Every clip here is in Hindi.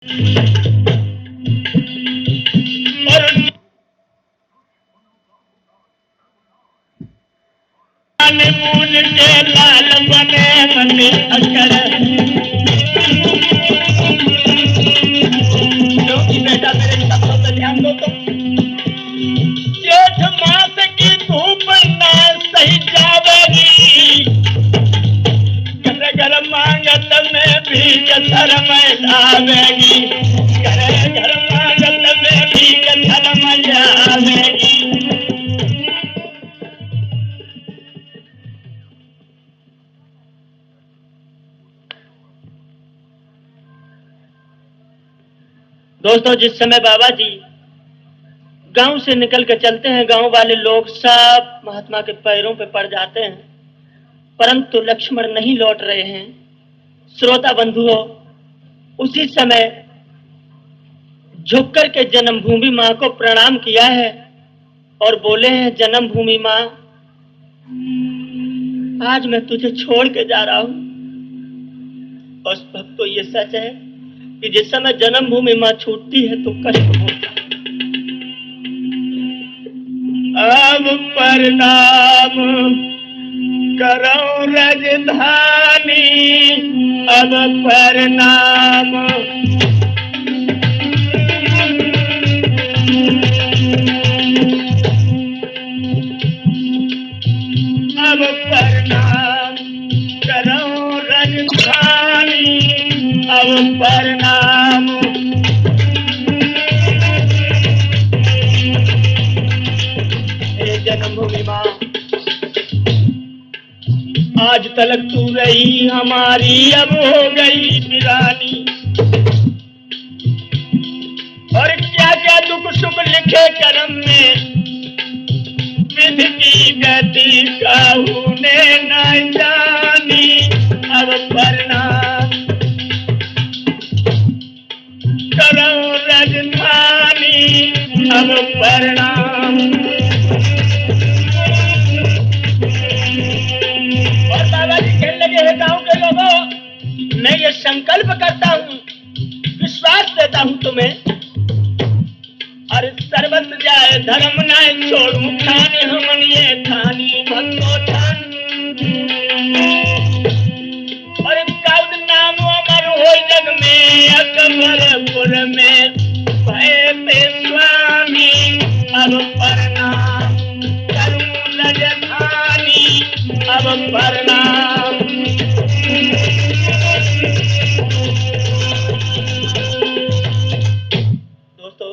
मून के लाल बने मने अकड़ क्योंकि बेटा मेरे शब्दों पे ध्यान दो तुम। जेठ मास की धूप ना सही जावेगी, घर घर मांगत में भी शर्म आवेगी, घर मांगत में भी शर्म आवेगी। दोस्तों, जिस समय बाबा जी गांव से निकल कर चलते हैं, गांव वाले लोग सब महात्मा के पैरों पे पड़ जाते हैं, परंतु लक्ष्मण नहीं लौट रहे हैं। श्रोता बंधुओं, उसी समय झुककर के जन्मभूमि मां को प्रणाम किया है और बोले हैं, जन्मभूमि मां, आज मैं तुझे छोड़ के जा रहा हूं। और भक्तों, ये सच है कि जिस समय जन्मभूमि मां छूटती है तो कष्ट होता है। अब प्रणाम करो राजधानी, अब प्रणाम अब प्रणाम करो राजधानी, अब प्रणाम जन्मभूमि मां, आज तलक तू रही हमारी, अब हो गई वीरानी। और क्या क्या दुख सुख लिखे करम में, विधि की गति काहू ने न जानी। अब प्रणाम करो राजधानी, अब प्रणाम। और बाबा जी कहने लगे, हे गांव के लोगों, मैं ये संकल्प करता हूं, विश्वास देता हूं तुम्हें, और सर्वत जाए धर्म न छोड़ू ठानी, हमन ये ठानी भक्तो ठान। और कौद नाम अमर हो जग में, अकबरपुर में भय पे स्वामी। अब प्रणाम करूं राजधानी, अब प्रणाम। दोस्तों,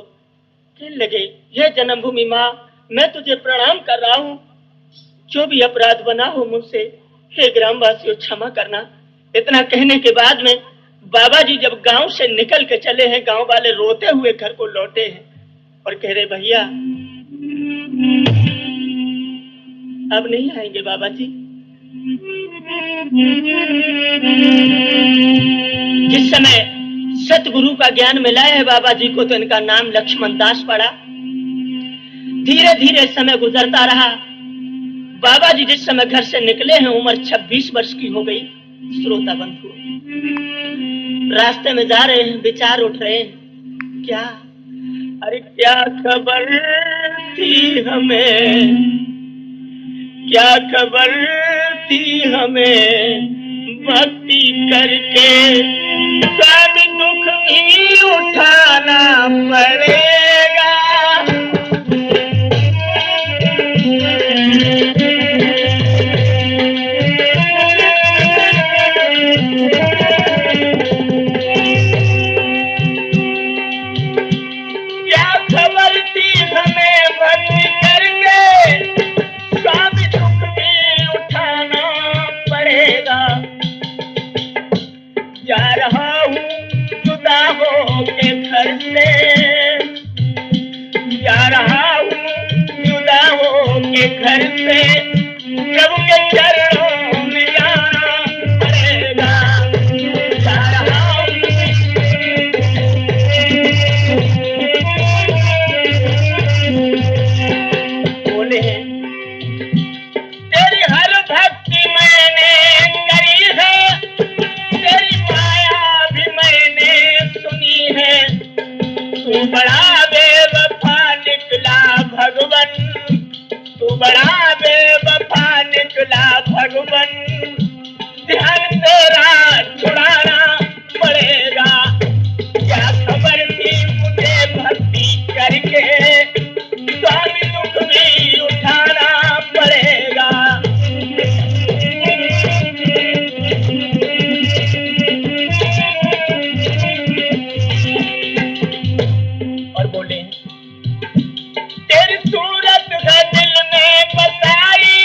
कहने लगे, ये जन्मभूमि मां, मैं तुझे प्रणाम कर रहा हूं। जो भी अपराध बना हो मुझसे, हे ग्रामवासियों क्षमा करना। इतना कहने के बाद में बाबा जी जब गांव से निकल के चले हैं, गांव वाले रोते हुए घर को लौटे हैं और कह रहे, भैया अब नहीं आएंगे बाबा जी। जिस समय सतगुरु का ज्ञान मिला है बाबा जी को, तो इनका नाम लक्ष्मण दास पड़ा। धीरे धीरे समय गुजरता रहा। बाबा जी जिस समय घर से निकले हैं, उम्र 26 वर्ष की हो गई। श्रोता बंधु, रास्ते में जा रहे हैं, विचार उठ रहे हैं, क्या, अरे क्या खबर थी हमें, क्या खबर थी हमें, भक्ति करके सब दुख भी उठाना पड़ेगा। क्या खबर थी हमें, भक्ति करके सब दुख भी उठाना पड़ेगा। जा रहा हूँ जुदा हो के घर से, जा रहा हूँ जुदा हो के घर से, प्रभु के चरणों में आना पड़ेगा। जा रहा हूँ बोले, तेरी हर भक्ति मैंने करी है, तेरी माया भी मैंने सुनी है। बड़ा बेवफा निकला भगवन, तू बड़ा बेवफा निकला भगवन, ध्यान तेरा छुड़ाना पड़ेगा। क्या खबर थी मुझे भक्ति करके, स्वामी दुख भी उठाना पड़ेगा। और बोले तेरी सूरत है दिल में बसाई,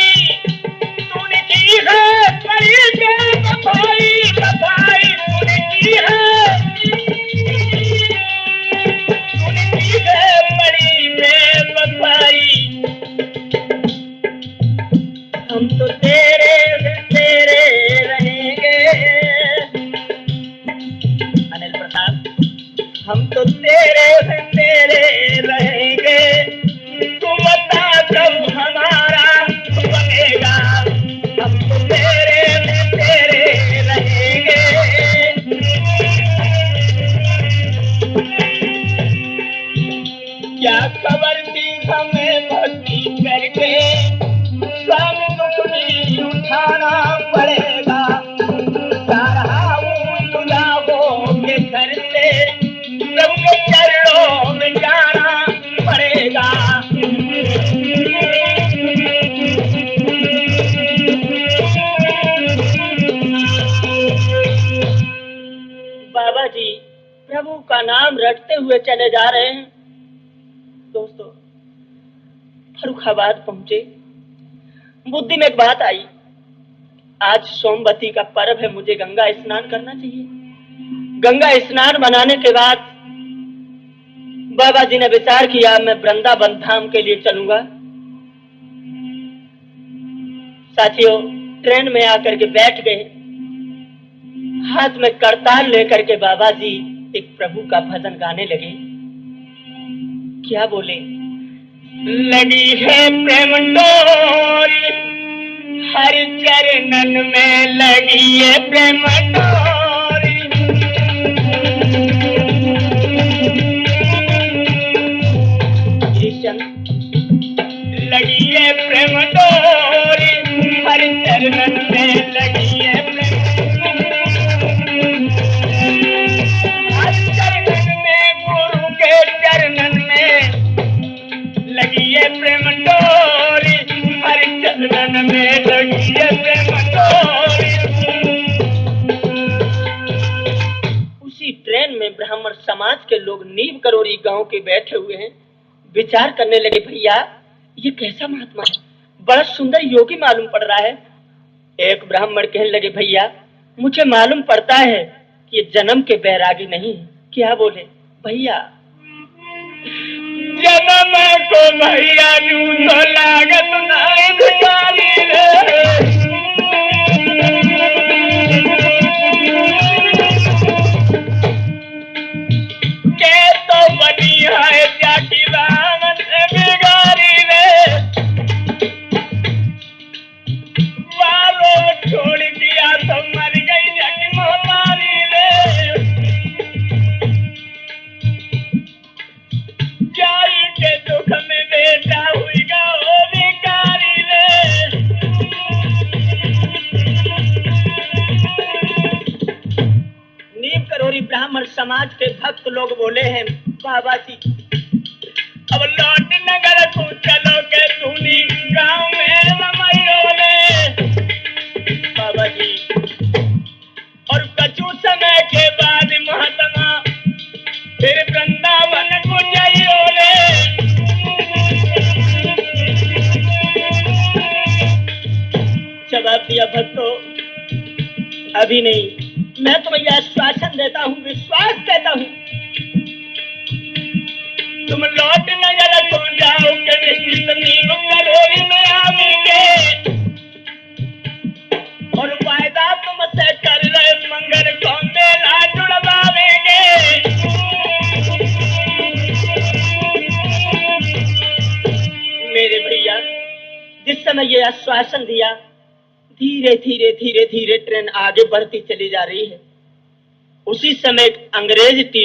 तूने की है बड़ी बेवफाई, वफाई तूने की है, तूने की है बड़ी बेवफाई। हम तो तेरे रहेंगे अनिल प्रसाद, हम तो तेरे रहेंगे, तू बता कब हमारा बनेगा। हम तो तेरे रहेंगे। क्या खबर थी हमें भक्ति करके, स्वामी दुख भी उठाना पड़ेगा। जा रहा हूँ सुजाओ के घर से, प्रभु के चरणों में जाना पड़ेगा। बाबा जी प्रभु का नाम रटते हुए चले जा रहे हैं। दोस्तों फर्रुखाबाद पहुंचे, बुद्धि में एक बात आई, आज सोमवती का पर्व है, मुझे गंगा स्नान करना चाहिए। गंगा स्नान बनाने के बाद बाबा जी ने विचार किया मैं वृंदावन धाम के लिए चलूंगा। साथियों ट्रेन में आकर के बैठ गए, हाथ में करताल लेकर के बाबा जी एक प्रभु का भजन गाने लगे। क्या बोले, लगी है प्रेम डोरी हर चरणन में, लगी है प्रेम डोरी, लगी है प्रेम डोरी हर चरणन में, लगी है प्रेम, हर चरणन में गुरु के चरणन में, लगी है प्रेम डोरी हर चरणन में, लगी है प्रेम डोरी। उसी ट्रेन में ब्राह्मण समाज के लोग नीम करोड़ी गांव के बैठे हुए हैं, विचार करने लगे भैया ये कैसा महात्मा है, बड़ा सुंदर योगी मालूम पड़ रहा है। एक ब्राह्मण कहने लगे भैया मुझे मालूम पड़ता है कि ये जन्म के बैरागी नहीं है। क्या बोले भैया, जन्म को भैया यूं तो लागत नहीं भिखारी रे, के तो बनी है जाकी राम से बिगारी रे, बालों छोड़ दिया तो मर गई जाकी मोहतारी रे, जाई के दुख में बेटा हुई गा ओ भिखारी रे। नीम करोड़ी ब्राह्मण समाज के भक्त लोग बोले हैं बाबा जी अब लौट नगर को चलो के धुनी गांव में रमाइयो ने। बाबा जी और कछु समय के बाद महात्मा फिर वृंदावन को जाइयो ने। जवाब दिया भक्तों अभी नहीं, मैं तुम्हें यह आश्वासन देता हूँ, विश्वास देता हूँ, तुम लौट नगर को जाओ के निश्चित नीम करोड़ी में आओगे, और वायदा तुमसे कर रहे मंगल को मेला जुड़वावेंगे। मेरे भैया जिस समय ये आश्वासन दिया, धीरे धीरे धीरे धीरे ट्रेन आगे बढ़ती चली जा रही है। उसी समय अंग्रेज टी